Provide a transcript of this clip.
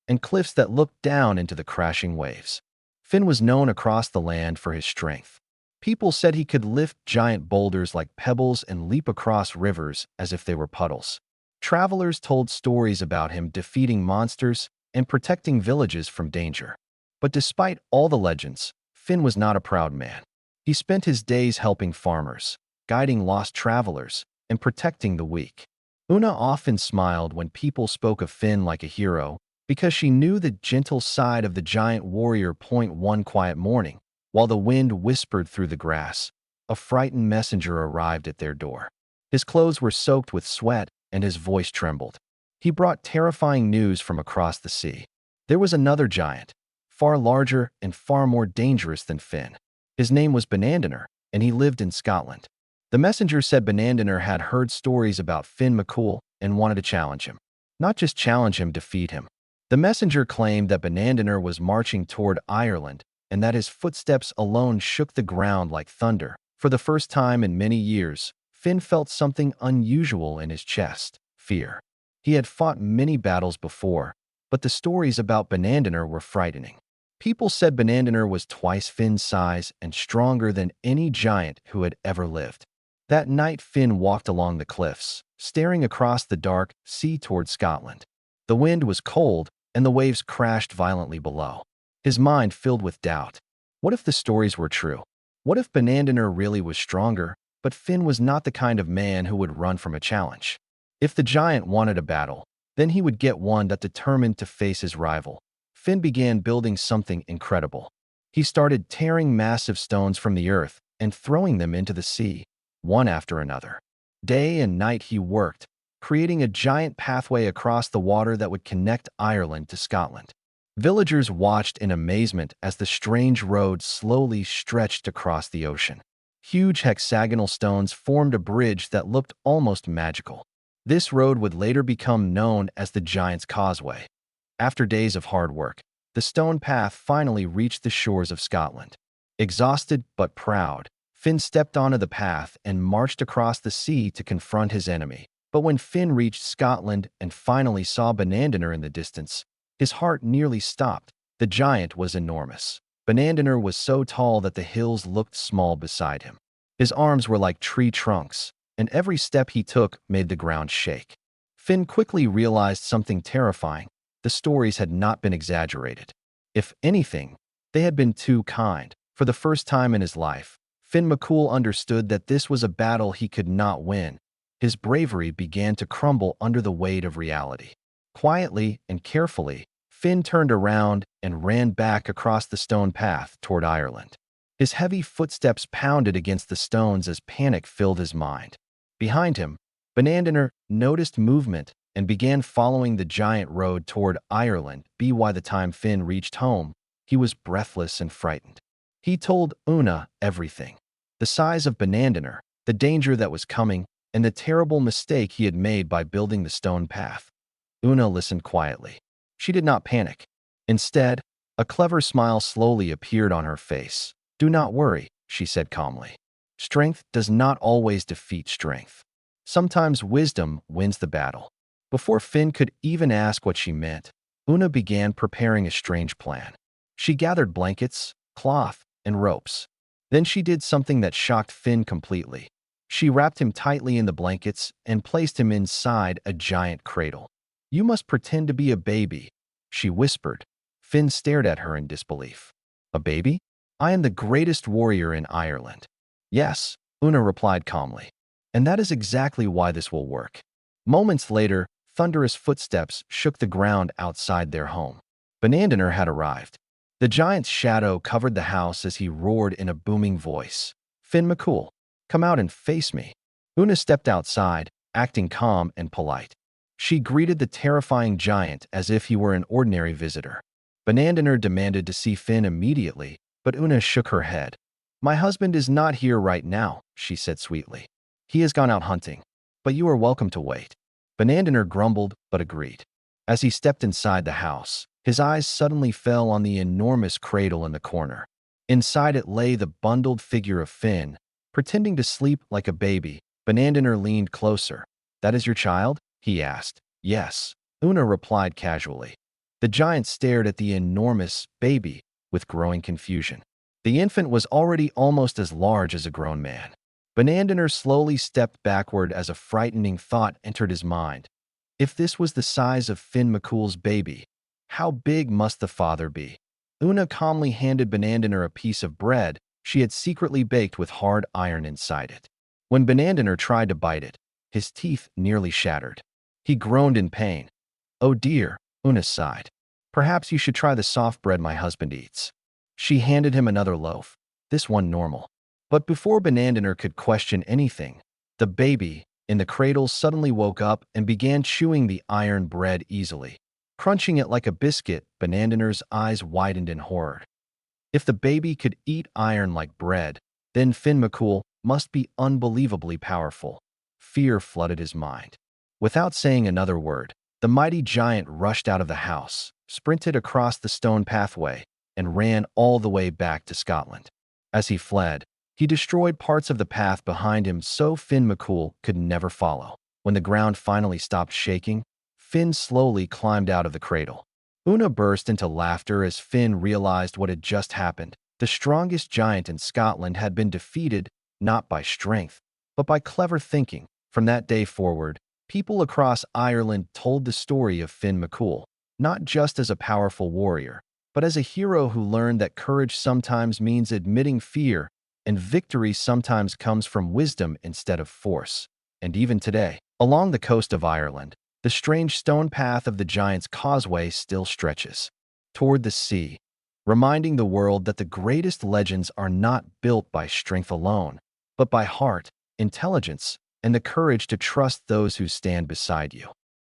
and cliffs that looked down into the crashing waves. Finn was known across the land for his strength. People said he could lift giant boulders like pebbles and leap across rivers as if they were puddles. Travelers told stories about him defeating monsters and protecting villages from danger. But despite all the legends, Finn was not a proud man. He spent his days helping farmers, guiding lost travelers, and protecting the weak. Una often smiled when people spoke of Finn like a hero because she knew the gentle side of the giant warrior. One quiet morning, while the wind whispered through the grass, a frightened messenger arrived at their door. His clothes were soaked with sweat and his voice trembled. He brought terrifying news from across the sea. There was another giant, far larger and far more dangerous than Finn. His name was Benandener, and he lived in Scotland. The messenger said Benandener had heard stories about Finn McCool and wanted to challenge him. Not just challenge him, defeat him. The messenger claimed that Benandener was marching toward Ireland and that his footsteps alone shook the ground like thunder. For the first time in many years, Finn felt something unusual in his chest: fear. He had fought many battles before, but the stories about Benandener were frightening. People said Benandener was twice Finn's size and stronger than any giant who had ever lived. That night, Finn walked along the cliffs, staring across the dark sea toward Scotland. The wind was cold, and the waves crashed violently below. His mind filled with doubt. What if the stories were true? What if Benandener really was stronger, but Finn was not the kind of man who would run from a challenge? If the giant wanted a battle, then he would get one. That determined to face his rival, Finn began building something incredible. He started tearing massive stones from the earth and throwing them into the sea, one after another. Day and night he worked, creating a giant pathway across the water that would connect Ireland to Scotland. Villagers watched in amazement as the strange road slowly stretched across the ocean. Huge hexagonal stones formed a bridge that looked almost magical. This road would later become known as the Giant's Causeway. After days of hard work, the stone path finally reached the shores of Scotland. Exhausted but proud, Finn stepped onto the path and marched across the sea to confront his enemy. But when Finn reached Scotland and finally saw Benandener in the distance, his heart nearly stopped. The giant was enormous. Benandener was so tall that the hills looked small beside him. His arms were like tree trunks, and every step he took made the ground shake. Finn quickly realized something terrifying. The stories had not been exaggerated. If anything, they had been too kind. For the first time in his life, Finn McCool understood that this was a battle he could not win. His bravery began to crumble under the weight of reality. Quietly and carefully, Finn turned around and ran back across the stone path toward Ireland. His heavy footsteps pounded against the stones as panic filled his mind. Behind him, Benandener noticed movement and began following the giant road toward Ireland. By the time Finn reached home, he was breathless and frightened. He told Una everything: the size of Benandener, the danger that was coming, and the terrible mistake he had made by building the stone path. Una listened quietly. She did not panic. Instead, a clever smile slowly appeared on her face. "Do not worry," she said calmly. "Strength does not always defeat strength. Sometimes wisdom wins the battle." Before Finn could even ask what she meant, Una began preparing a strange plan. She gathered blankets, cloth, and ropes. Then she did something that shocked Finn completely. She wrapped him tightly in the blankets and placed him inside a giant cradle. "You must pretend to be a baby," she whispered. Finn stared at her in disbelief. "A baby? I am the greatest warrior in Ireland." "Yes," Una replied calmly. "And that is exactly why this will work." Moments later, thunderous footsteps shook the ground outside their home. Benandener had arrived. The giant's shadow covered the house as he roared in a booming voice. "Finn McCool, come out and face me." Una stepped outside, acting calm and polite. She greeted the terrifying giant as if he were an ordinary visitor. Benandener demanded to see Finn immediately, but Una shook her head. "My husband is not here right now," she said sweetly. "He has gone out hunting, but you are welcome to wait." Benandener grumbled but agreed. As he stepped inside the house, his eyes suddenly fell on the enormous cradle in the corner. Inside it lay the bundled figure of Finn, pretending to sleep like a baby. Benandener leaned closer. "That is your child?" he asked. "Yes," Una replied casually. The giant stared at the enormous baby with growing confusion. The infant was already almost as large as a grown man. Banandiner slowly stepped backward as a frightening thought entered his mind. If this was the size of Finn McCool's baby, how big must the father be? Una calmly handed Banandiner a piece of bread she had secretly baked with hard iron inside it. When Banandiner tried to bite it, his teeth nearly shattered. He groaned in pain. "Oh dear," Una sighed. "Perhaps you should try the soft bread my husband eats." She handed him another loaf, this one normal. But before Banandiner could question anything, the baby in the cradle suddenly woke up and began chewing the iron bread easily. Crunching it like a biscuit, Banandiner's eyes widened in horror. If the baby could eat iron like bread, then Finn McCool must be unbelievably powerful. Fear flooded his mind. Without saying another word, the mighty giant rushed out of the house, sprinted across the stone pathway, and ran all the way back to Scotland. As he fled, he destroyed parts of the path behind him so Finn McCool could never follow. When the ground finally stopped shaking, Finn slowly climbed out of the cradle. Una burst into laughter as Finn realized what had just happened. The strongest giant in Scotland had been defeated not by strength, but by clever thinking. From that day forward, people across Ireland told the story of Finn McCool, not just as a powerful warrior, but as a hero who learned that courage sometimes means admitting fear, and victory sometimes comes from wisdom instead of force. And even today, along the coast of Ireland, the strange stone path of the Giant's Causeway still stretches toward the sea, reminding the world that the greatest legends are not built by strength alone, but by heart, intelligence, and the courage to trust those who stand beside you.